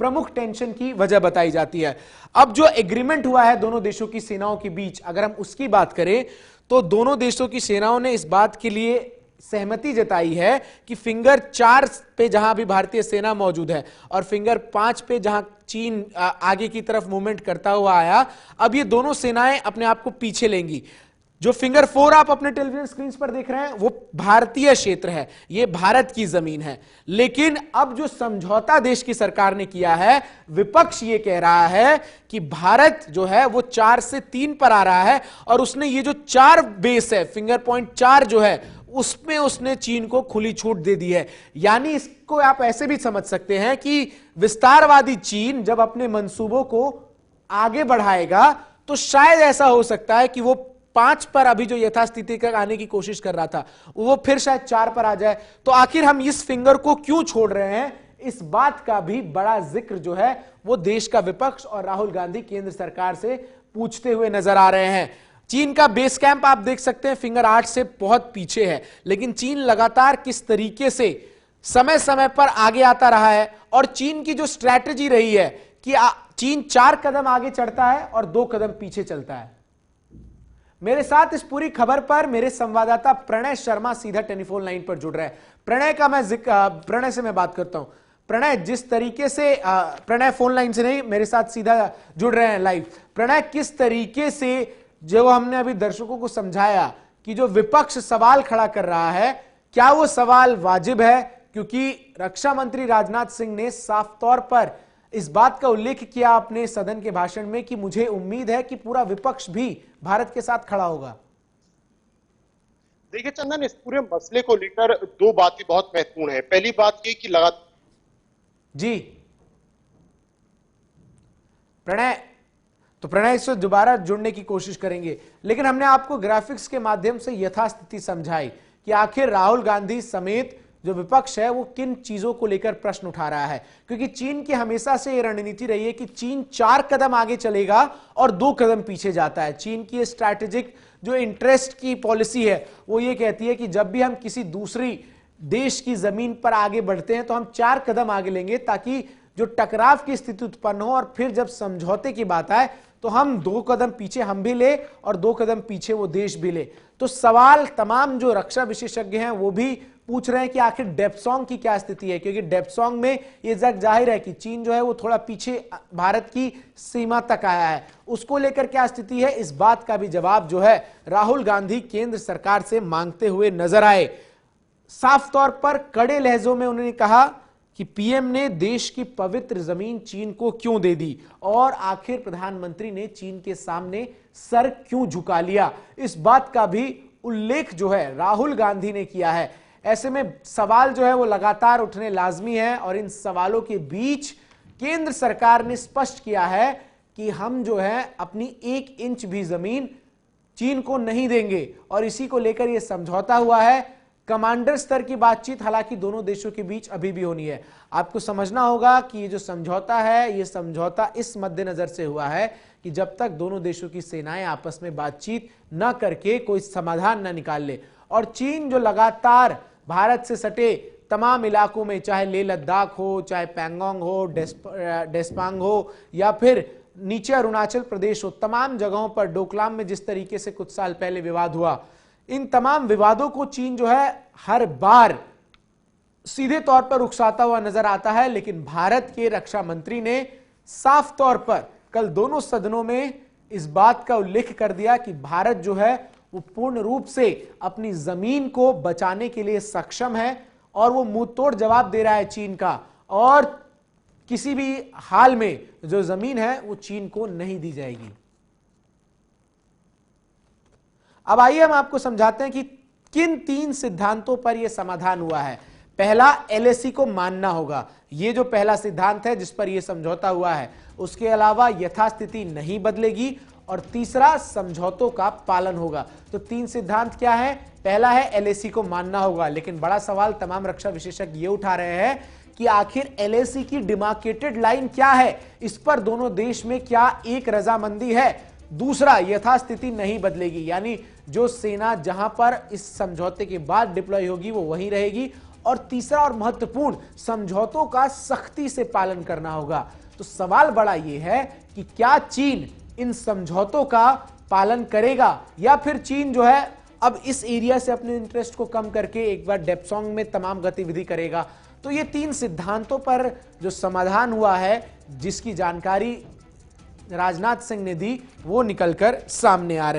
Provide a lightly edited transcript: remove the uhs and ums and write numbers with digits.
प्रमुख टेंशन की वजह बताई जाती है। अब जो एग्रीमेंट हुआ है दोनों देशों की सेनाओं के बीच, अगर हम उसकी बात करें तो दोनों देशों की सेनाओं ने इस बात के लिए सहमति जताई है कि फिंगर 4 पे जहां भी भारतीय सेना मौजूद है और फिंगर 5 पे जहां चीन आगे की तरफ मूवमेंट करता हुआ आया, अब ये दोनों सेनाएं अपने आप को पीछे लेंगी। जो फिंगर 4 आप अपने टेलीविजन स्क्रीन पर देख रहे हैं वो भारतीय क्षेत्र है, ये भारत की जमीन है। लेकिन अब जो समझौता देश की सरकार ने किया है, विपक्ष ये कह रहा है कि भारत जो है वो 4 से 3 पर आ रहा है और उसने ये जो 4 बेस है, फिंगर पॉइंट 4 जो है उसमें उसने चीन को खुली छूट दे दी है। यानी इसको आप ऐसे भी समझ सकते हैं कि विस्तारवादी चीन जब अपने मंसूबों को आगे बढ़ाएगा तो शायद ऐसा हो सकता है कि वो 5 पर अभी जो यथास्थिति का आने की कोशिश कर रहा था वो फिर शायद 4 पर आ जाए। तो आखिर हम इस फिंगर को क्यों छोड़ रहे हैं, इस बात का भी बड़ा जिक्र जो है वो देश का विपक्ष और राहुल गांधी केंद्र सरकार से पूछते हुए नजर आ रहे हैं। चीन का बेस कैंप आप देख सकते हैं फिंगर 8 से बहुत पीछे है, लेकिन चीन लगातार किस तरीके से समय समय पर आगे आता रहा है और चीन की जो स्ट्रैटेजी रही है कि चीन 4 कदम आगे चढ़ता है और 2 कदम पीछे चलता है। मेरे साथ इस पूरी खबर पर मेरे संवाददाता प्रणय शर्मा सीधा टेलीफोन लाइन पर जुड़ रहे हैं। प्रणय से मैं बात करता हूं। प्रणय, जिस तरीके से प्रणय फोन लाइन से नहीं, मेरे साथ सीधा जुड़ रहे हैं लाइव। प्रणय, किस तरीके से जो हमने अभी दर्शकों को समझाया कि जो विपक्ष सवाल खड़ा कर रहा है, क्या वो सवाल वाजिब है? क्योंकि रक्षा मंत्री राजनाथ सिंह ने साफ तौर पर इस बात का उल्लेख किया अपने सदन के भाषण में कि मुझे उम्मीद है कि पूरा विपक्ष भी भारत के साथ खड़ा होगा। देखिए चंदन, इस पूरे मसले को लेकर 2 बातें बहुत महत्वपूर्ण है। पहली बात ये कि लगातार जी प्रणय इससे दोबारा जुड़ने की कोशिश करेंगे, लेकिन हमने आपको ग्राफिक्स के माध्यम से यथास्थिति समझाई कि आखिर राहुल गांधी समेत जो विपक्ष है वो किन चीजों को लेकर प्रश्न उठा रहा है। क्योंकि चीन की हमेशा से ये रणनीति रही है कि चीन 4 कदम आगे चलेगा और 2 कदम पीछे जाता है। चीन की स्ट्रैटेजिक जो इंटरेस्ट की पॉलिसी है वो ये कहती है कि जब भी हम किसी दूसरी देश की जमीन पर आगे बढ़ते हैं तो हम 4 कदम आगे लेंगे ताकि जो टकराव की स्थिति उत्पन्न हो और फिर जब समझौते की बात आए तो हम 2 कदम पीछे हम भी ले और 2 कदम पीछे वो देश भी ले। तो सवाल तमाम जो रक्षा विशेषज्ञ हैं वो भी पूछ रहे हैं कि आखिर डेप्सोंग की क्या स्थिति है, क्योंकि डेप्सोंग में ये जाहिर है कि चीन जो है वो थोड़ा पीछे भारत की सीमा तक आया है, उसको लेकर क्या स्थिति है, इस बात का भी जवाब जो है राहुल गांधी केंद्र सरकार से मांगते हुए नजर आए। साफ तौर पर कड़े लहजों में उन्होंने कहा कि पीएम ने देश की पवित्र जमीन चीन को क्यों दे दी और आखिर प्रधानमंत्री ने चीन के सामने सर क्यों झुका लिया, इस बात का भी उल्लेख जो है राहुल गांधी ने किया है। ऐसे में सवाल जो है वो लगातार उठने लाजमी है और इन सवालों के बीच केंद्र सरकार ने स्पष्ट किया है कि हम जो है अपनी 1 इंच भी जमीन चीन को नहीं देंगे और इसी को लेकर यह समझौता हुआ है। कमांडर स्तर की बातचीत हालांकि दोनों देशों के बीच अभी भी होनी है। आपको समझना होगा कि ये जो समझौता है, ये समझौता इस मद्देनजर से हुआ है कि जब तक दोनों देशों की सेनाएं आपस में बातचीत न करके कोई समाधान न निकाल ले, और चीन जो लगातार भारत से सटे तमाम इलाकों में, चाहे लेह लद्दाख हो, चाहे पैंगोंग हो, डेस्पांग हो या फिर नीचे अरुणाचल प्रदेश हो, तमाम जगहों पर डोकलाम में जिस तरीके से कुछ साल पहले विवाद हुआ, इन तमाम विवादों को चीन जो है हर बार सीधे तौर पर उकसाता हुआ नजर आता है। लेकिन भारत के रक्षा मंत्री ने साफ तौर पर कल दोनों सदनों में इस बात का उल्लेख कर दिया कि भारत जो है वो पूर्ण रूप से अपनी जमीन को बचाने के लिए सक्षम है और वो मुंह तोड़ जवाब दे रहा है चीन का, और किसी भी हाल में जो जमीन है वो चीन को नहीं दी जाएगी। अब आइए हम आपको समझाते हैं कि किन 3 सिद्धांतों पर यह समाधान हुआ है। पहला, एलएसी को मानना होगा, यह जो पहला सिद्धांत है जिस पर यह समझौता हुआ है। उसके अलावा यथास्थिति नहीं बदलेगी और तीसरा, समझौतों का पालन होगा। तो 3 सिद्धांत क्या है? पहला है एलएसी को मानना होगा, लेकिन बड़ा सवाल तमाम रक्षा विशेषज्ञ ये उठा रहे हैं कि आखिर एलएसी की डिमार्केटेड लाइन क्या है, इस पर दोनों देश में क्या एक रजामंदी है। दूसरा, यथास्थिति नहीं बदलेगी, यानी जो सेना जहां पर इस समझौते के बाद डिप्लॉय होगी वो वहीं रहेगी और तीसरा और महत्वपूर्ण, समझौतों का सख्ती से पालन करना होगा। तो सवाल बड़ा यह है कि क्या चीन इन समझौतों का पालन करेगा या फिर चीन जो है अब इस एरिया से अपने इंटरेस्ट को कम करके एक बार डेप्सोंग में तमाम गतिविधि करेगा। तो ये 3 सिद्धांतों पर जो समाधान हुआ है, जिसकी जानकारी राजनाथ सिंह ने दी, वो निकलकर सामने आ रही।